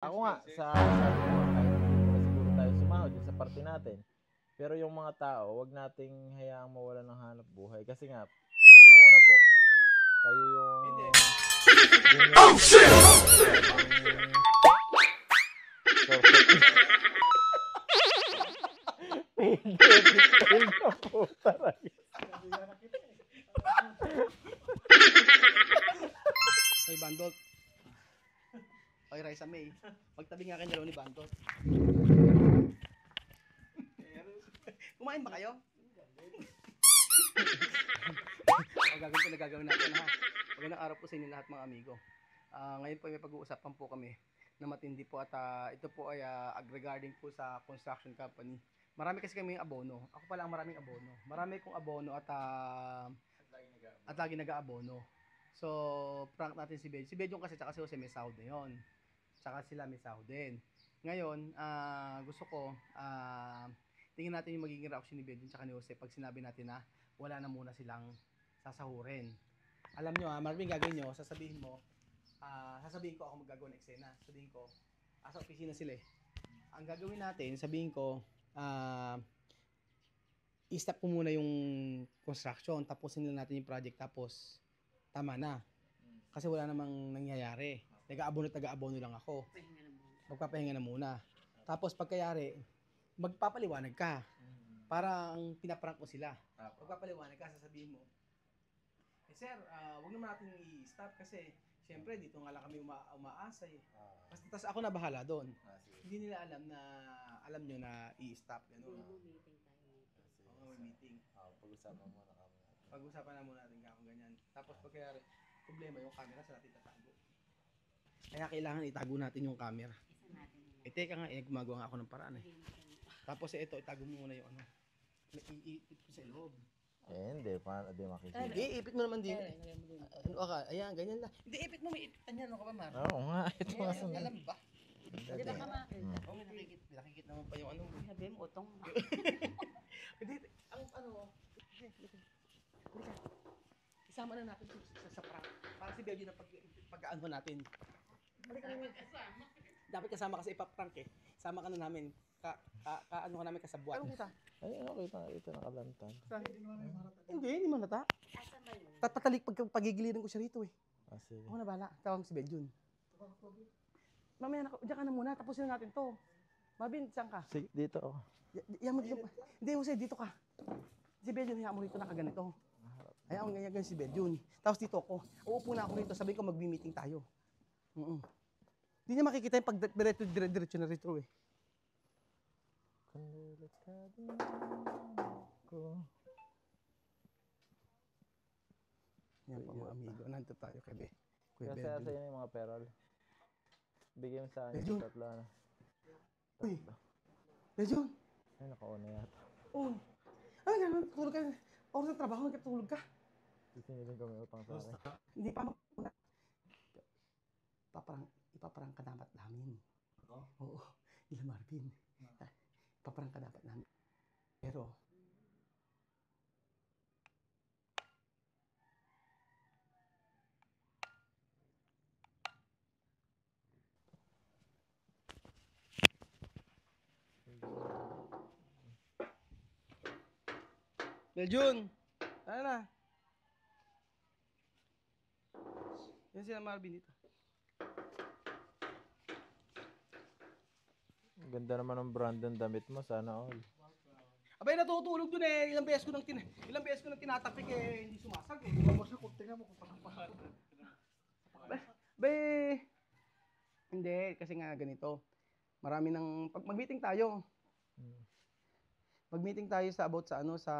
Ako nga, sabi ko, kahit hindi na siguro tayo sumahod sa parte natin. Pero yung mga tao, wag nating hayaang mawalan ng hanap buhay. Kasi nga, unang-una po, kayo yung... Hindi. Oh, shit! Hindi na po talaga. May bandot. Okay, Raisa May. Magtabi nga kayo ni bandot. Kumain ba kayo? Gagawin na gagawin natin ha. Magandang araw po sa inyo lahat mga amigo. Ngayon po may pag-uusapan po kami na matindi po at ito po ay regarding po sa construction company. Marami kasi kami abono. Ako pala ang maraming abono. Marami kong abono at lagi nag-aabono. So, prank natin si Bed. Si Bedjong kasi tsaka si Jose may sahod na yun. Tsaka sila may sahod din. Ngayon, gusto ko tingnan natin yung magiging reaction ni Bedjong tsaka ni Jose pag sinabi natin na wala na muna silang sasahurin. Alam nyo maraming gagawin nyo, sasabihin mo, sasabihin ko ako magagawa ng eksena. Sabihin ko, sa opisina sila eh. Ang gagawin natin, sabihin ko, i-stop ko muna yung construction, tapusin lang natin yung project, tapos tama na. Kasi wala namang nangyayari. Taga-abono lang ako. Magpapahinga na muna. Tapos pagkayari, magpapaliwanag ka. Parang pinaprank mo sila. Magpapaliwanag ka, sasabihin mo, sir, wag naman natin i-stop kasi siyempre dito nga lang kami umaasa eh. Tapos ako na bahala doon. Hindi nila alam na, alam nyo na i-stop. Gano'n. May meeting. Pag-usapan na muna natin kung ganyan. Tapos pagkayari, problema yung camera sa natin tatago. Kaya kailangan itago natin yung camera. Teka nga, gumagawa nga ako ng paraan eh. Tapos ito, itago mo muna yung ano. Iipit ko sa loob. Hindi, paano di makikita? Hindi, ipit mo naman din. Ano ka? Ayan, ganyan lang. Hindi, ipit mo, may ipitan yan. Ano ka ba, Mar? Oo nga, ito nga sunod. Alam ba? Hindi ba ka makita? Oo, nakikita naman pa yung ano. Sabi mo, utong. Hindi, ang ano, isama na natin sa prank. Para si Belgian na pag-aano natin. Dapat kasama kasi ipaprank eh. Sama ka na namin. Ano ka namin kasabuan. Anong kita? Ay, ano kita? Ito nakalantad. Hindi manata. Asan ba yun? Tatalik pagigilirin ko siya rito eh. Sige. Ako na bala. Tawag si Belgian. Mamaya, diyan ka na muna. Tapusin na natin to. Mabin, saan ka? Sige, dito ako. Hindi, Jose, dito ka. Si Belgian, hayaan mo rito nakaganito. Hayaan mo ganyan si Belgian. Tapos dito ako. Uupo na ako rito. Sabi ko, mag-meeting tayo. Hindi niya makikita yung pag-diretso na rito eh. Kandilat ka din ko. Yan po mga amigo. Nandito tayo kay Kuya Kasi Belgian. sa inyo yung mga peral. Bigyan mo sa akin Belgian. tatlo na. Uy, Belgian. Ay, naka-on na yata. Oh. Ay, gano'n, tulog ka. Oras ng trabaho, nagkatulog ka. Sisingilin ko may utang sa akin. Hindi pa ipaparang ka dapat namin. Oo. Ila Marvin. Ipaparang ka dapat namin. Pero, Belgian! Ano na? Yan sila Marvin dito. Ganda naman ng brand ng damit mo, sana all. Abay, natutulog dun eh. Ilang beses ko nang tinatapik eh. Hindi sumasag eh. Babas na kung tingnan mo kung parang Bay, hindi. Kasi nga ganito. Marami ng, mag-meeting tayo. Mag-meeting tayo sa about sa ano, sa...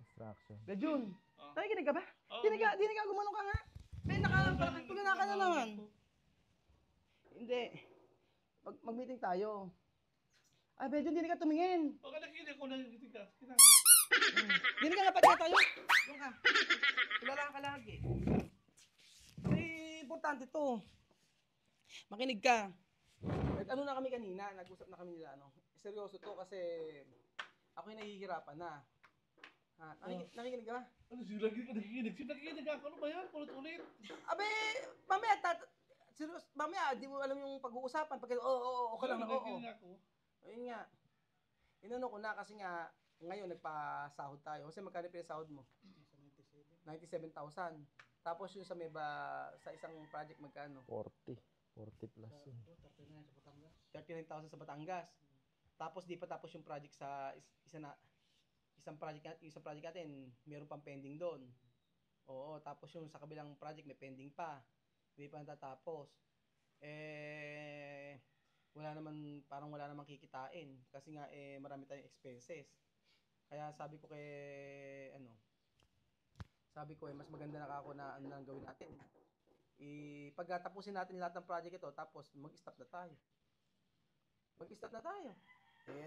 Instruction. Belgian, nakikinig ka ba? Di ka gumanong ka nga. Bay, tulala ka na naman. Hindi. Mag-meeting tayo. Ay, Belgian, di ka tumingin. Okay, nakikinig ko na yung ka. Di ka nga pa tayo. Doon ka. Tulala ka lagi. Importante to. Makinig ka. Ano na kami kanina, nag-usap na kami nila, ano. Seryoso to kasi ako yung nahihirapan na. Nakikinig ka ba? Ano, sila nakikinig? Sila nakikinig ako. Ano ba yan? Ulit-ulit. Abe, mamaya, Serious, mamaya, di mo alam yung pag-uusapan. Pag, okay lang, oo. Ayun nga. Inano ko na kasi nga, ngayon nagpasahod tayo. Kasi magkano pinasahod mo? 97,000. Tapos yung sa sa isang project magkano? 40 plus yun. 39,000 sa Batangas. Tapos di pa tapos yung project sa isang project natin, meron pang pending doon. Oo, tapos yung sa kabilang project may pending pa. Hindi pa natatapos. Parang wala naman kikitain kasi nga marami tayong expenses. Kaya sabi ko mas maganda na ako na ano lang gawin natin. Pagkatapusin natin lahat ng project ito, tapos mag-stop na tayo.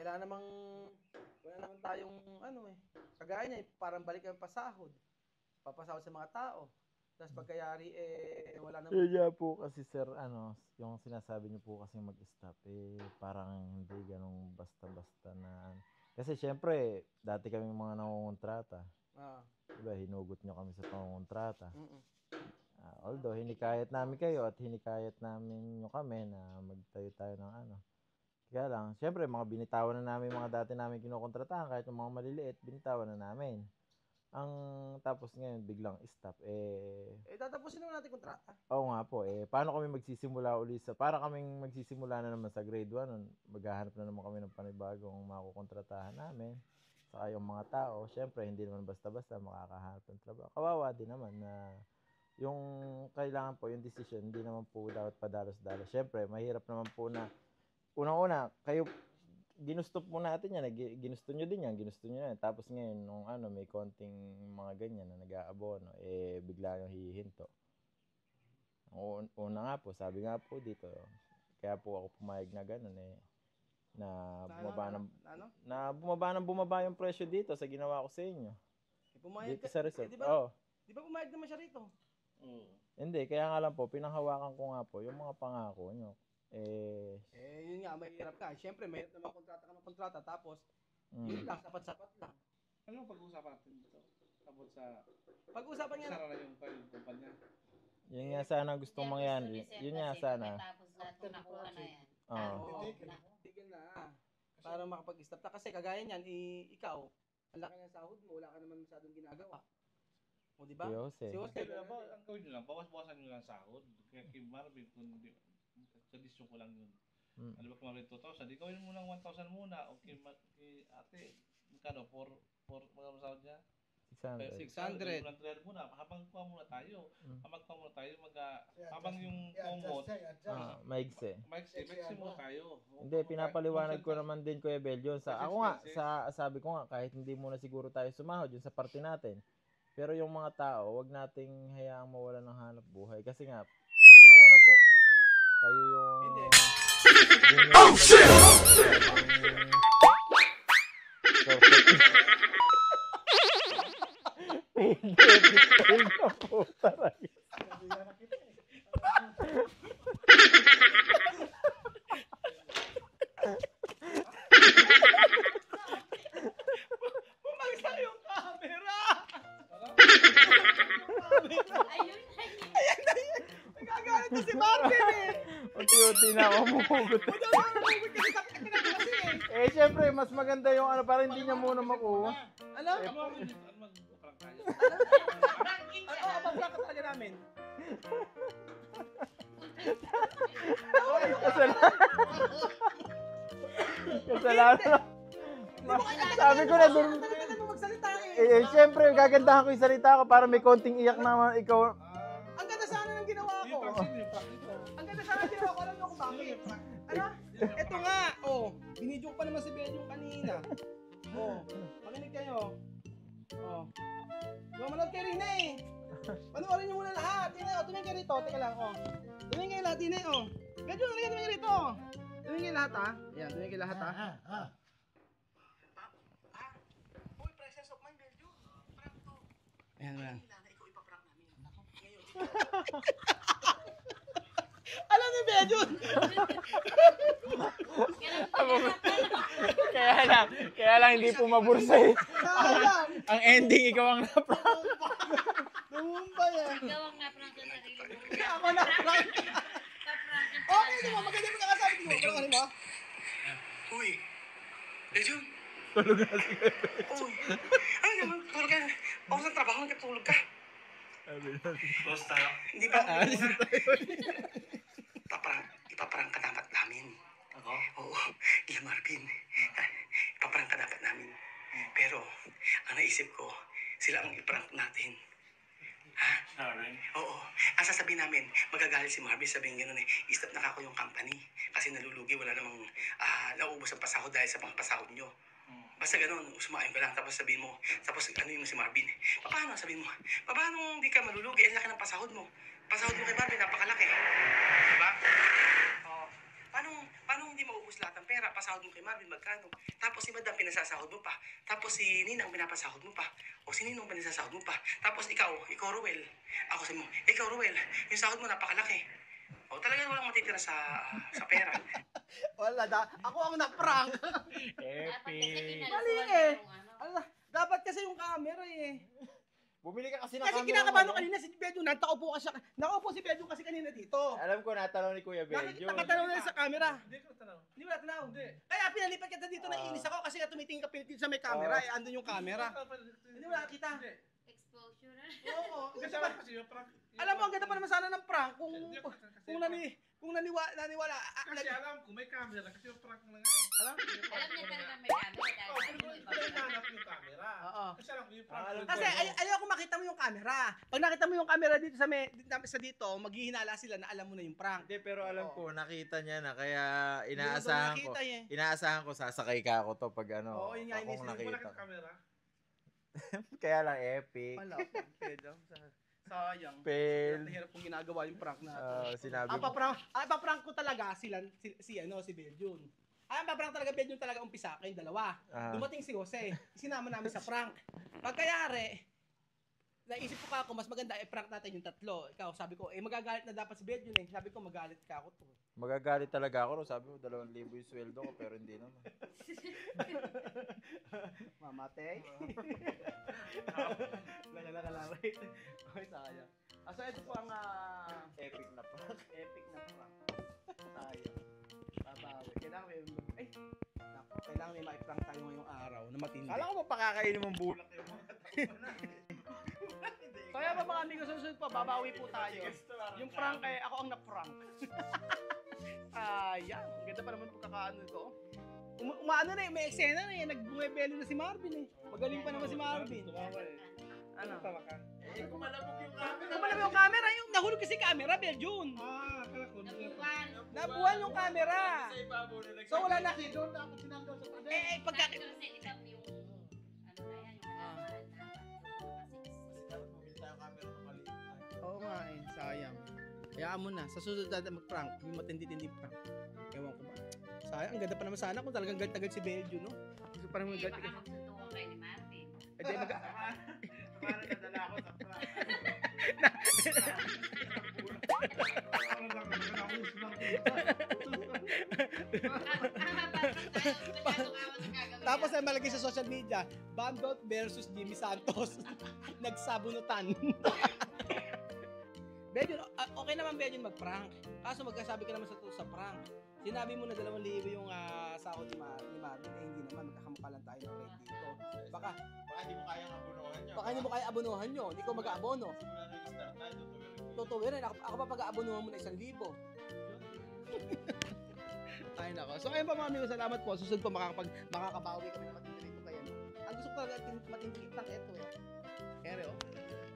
Wala naman tayong kagaya niya, parang balik ang pasahod. Papasahod sa mga tao. Tapos pagkayari, wala naman. Kaya po kasi sir, yung sinasabi niyo po kasi mag-stop, parang hindi ganun basta-basta na. Kasi syempre, dati kami mga nangungontrata. Diba, hinugot nyo kami sa pangungontrata. Although, hinikayat namin kayo at hinikayat namin nyo kami na magtayo tayo ng Kaya lang, syempre, mga binitawan na namin mga dati namin kinukontratahan, kahit yung mga maliliit, binitawan na namin. Tapos ngayon, biglang stop. Tatapusin naman natin kontrata. Oo nga po. Paano kami magsisimula uli para kaming magsisimula na naman sa grade 1, maghahanap na naman kami ng panibagong makukontratahan namin. Saka yung mga tao, syempre, hindi naman basta-basta makakahanap ng trabaho. Kawawa din naman na yung kailangan po, yung decision, hindi naman po dapat padalos-dalos. Syempre, mahirap naman po na, unang-una, kayo, ginusto po natin yan, ginusto nyo din yan, ginusto nyo yan. Tapos ngayon, nung may konting mga ganyan na nag-aabono, bigla yung hihinto. Una nga po, sabi nga po dito, kaya po ako pumayag na gano'n na bumaba yung presyo dito sa ginawa ko sa inyo. Pumayag dito sa resort. Di ba pumayag naman siya rito? Hindi, kaya nga lang po, pinanghawakan ko nga po yung mga pangako nyo. Yun nga, mahirap ka. Siyempre, mahirap naman kontrata ka ng kontrata, tapos, yun lang, sapat-sapat lang. Anong pag-uusapan natin dito? Tapos Pag-uusapan nga sara na yung kumpanya. Yun nga sana gustong mangyari. Yun nga sana. Tapos lahat na nakuha na yan. Tigil na. Para makapag-stop na. Kasi kagaya niyan, ikaw, ang laki ng sahod mo, wala ka naman masyadong ginagawa. O, diba? Si Jose. Ang gawin nyo lang, bawas-bawasan nyo lang sahod. Kaya kay Marvin, sa disyo ko lang yun. Ano ba kung Marvin 2,000? Di gawin mo lang 1,000 muna. O kay ate, magkano? Magkano sahod niya? 600. 600 muna. Habang kuha muna tayo. Habang yung common. Maigse muna tayo. Hindi, pinapaliwanag ko naman din Kuya Bel yun. Sabi ko nga, kahit hindi muna siguro tayo sumahod yun sa party natin. Pero yung mga tao, wag nating hayaang mawalan ng hanap buhay. Kasi nga, unang-una po, kayo yung... Oh, shit! Detail na po talaga. Bumagsak yung camera! Ayun. Nagagalit na si Marvin Unti-unti na ako mahugot. Siyempre, mas maganda yung para hindi niya muna makuha. Pag-vlog ka talaga namin. Kasalanan. Sabi ko na din. Siyempre, gagandahan ko yung salita ko para may konting iyak naman ikaw. Ang ganda sana ng ginawa ko. Ang ganda sana ng ginawa ko. Alam niyo kung bakit? Ito nga. Binidyo ko pa naman si Benjo kanina. Makinig kayo. Manood kayo rin Panoorin niyo muna lahat. Tumingin kayo rito. Teka lang. Tumingin kayo lahat din Benjo, tumingin kayo rito. Tumingin kayo lahat Ayan, tumingin kayo lahat Uy, presence of mind, Benjo. Prank to. Ayan, man. Ikaw ipaprank namin. Alam ni Benjo. Kaya lang hindi pumabursa Ang ending, ikaw ang Tumumba yan. Ikaw ang na-prank sa sarili mo. Ako na-prank. Ano mo? Maganda yung kakasabi mo. Ano mo? Uy, Lejon. Tulog na si Uy, ano naman, tulog ka. Ako sa trabaho, nagkatulog ka. Boss tayo. Hindi ba? Ipaparang ka dapat namin. Ako? Oo, Kuya Marvin. Ipaparang ka dapat namin. Pero, ang naisip ko, sila ang iprank natin. Ha? Sorry. Oo. Ang sasabihin namin, magagalit si Marvin, sabihin gano'n stop na kako yung company. Kasi nalulugi, wala namang naubos ang pasahod dahil sa mga pasahod nyo. Basta gano'n, sumain ko lang, tapos sabihin mo, tapos ano yun si Marvin. Paano sabihin mo? Paano hindi ka malulugi? Ang laki ng pasahod mo. Pasahod mo kay Marvin, napakalaki. Diba? Oo. Paano hindi mauubos lahat ng pera? Pasahod mo kay Marvin, magkano? Tapos si Madam, pinasasahod mo pa. Tapos si Ninang, pinapasahod mo pa. O si Ninong, pinasasahod mo pa. Tapos ikaw Ruel. Ako sabi mo, ikaw Ruel, yung sahod mo napakalaki. O talagang walang matitira sa pera. Wala, ako ang na-prank. Dapat kasi Mali kinalasuan eh. yung ano. Ala, dapat kasi yung camera eh. Bumili ka kasi ng Kasi camera kinakabahan mo, ko kanina si Pedro, nakaupo si Pedro kasi kanina dito. Alam ko, natanong ni Kuya Beljo. Nakatanong na sa camera. Hindi ko tanaw. Hindi mo natanaw. Kaya pinalipat kita dito, naiinis ako kasi nga tumitingin ka dito sa may camera, eh, andun yung camera. Hindi mo nakakita. Exposure. Oo. Kasi ako kasi yung prank. Alam mo, ang ganda pa naman sana ng prank kung naniwala. Kasi alam ko may camera kasi yung prank lang eh. Alam? Alam niya talaga may camera dahil Oh, sa pero inyo pero iba. hinahanap yung camera. Oo. Kasi alam ko yung prank. Alam ko. Kasi ayaw ko makita mo yung camera. Pag nakita mo yung camera dito sa dito, maghihinala sila na alam mo na yung prank. Hindi, pero alam ko, nakita niya na, kaya Hindi inaasahan mo ko. nakita eh. Inaasahan ko, sasakay ka ako to pag ano. Oo, yun nga, akong inisip ko, Wala nakita. kang camera. Kaya lang epic. Wala pa, Pedro. Sayang. Fail. Hirap kong ginagawa yung prank natin. Sinabi Ang mo. paprank ko talaga si Belgium. Ang paprank talaga Belgium talaga umpisa kayong dalawa. Dumating si Jose, sinama namin sa prank. Pagkayari, naisip ko ako mas maganda i-prank natin yung tatlo. Ikaw, sabi ko, magagalit na dapat si Belgium eh. Sabi ko, magalit ka ako to. Magagalit talaga ako. No? Sabi mo, 2,000 yung sweldo ko, pero hindi naman. Mamatay. Lalalala. Okay, sayang. So ito po ang Epic na pa. epic na prank. Sayang. Babawi. Kailangan may ma-prank tayo ngayong araw na matindi. Kala ko mapakakainin mong bulak yung mga Kaya ba mga amigo, susunod pa, babawi po tayo. Yung prank ay ako ang na-prank. Sayang. Ganda pa naman pagkakaano ito. Umaano na eh, may eksena na eh. Nagbumebelo na si Marvin eh. Magaling pa naman si Marvin. Ano? Tawa ka. kumalabog yung camera. Kumalabog yung camera, yung nahulog kasi camera, Belgium. Akala ko. Nabuwan. Nabuwan yung camera. Sa ibabaw na So wala na. Doon dapat sinanggal sa pader. Pagka... Sabi ko na sa itab yung ano na yan, yung halaman dapat yung Dapat bumili tayo camera na maliit na. Oo nga eh, sayang. Hayaan mo na, sa susunod natin mag-prank, yung matindi-tindi prank. Ewan ko ba. Sayang, ang ganda pa naman sana kung talagang galit-galit si Belgium, no? Gusto pa naman Hindi, galit. baka magsutukan kayo ni Marvin. Eh, di, Parang nadala ako sa prank. Parang lang nakahus lang. Tapos ay malagay sa social media, Bandot versus Jimmy Santos. Nagsabunutan. Belgium, okay naman Belgium mag-prank. Kaso magkasabi ka naman sa prank. Sinabi mo na 2,000 yung sahod ni Marvin. Hindi naman, magkakamukha lang tayo ng rate dito. Baka Baka hindi mo kayang abunuhan nyo. hindi mo kaya abonohan nyo. Hindi ko mag-aabono. Simula nag-start tayo, Tutuwirin, ako pa pag-aabonohan mo na 1,000. Ay nako. So ayun pa mga amigo, salamat po. Susunod po makakabawi kami na matindi rito kayo. Ang gusto ko talaga matindi lang ito eh.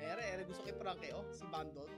Ere gusto kay prank eh, si Bandot.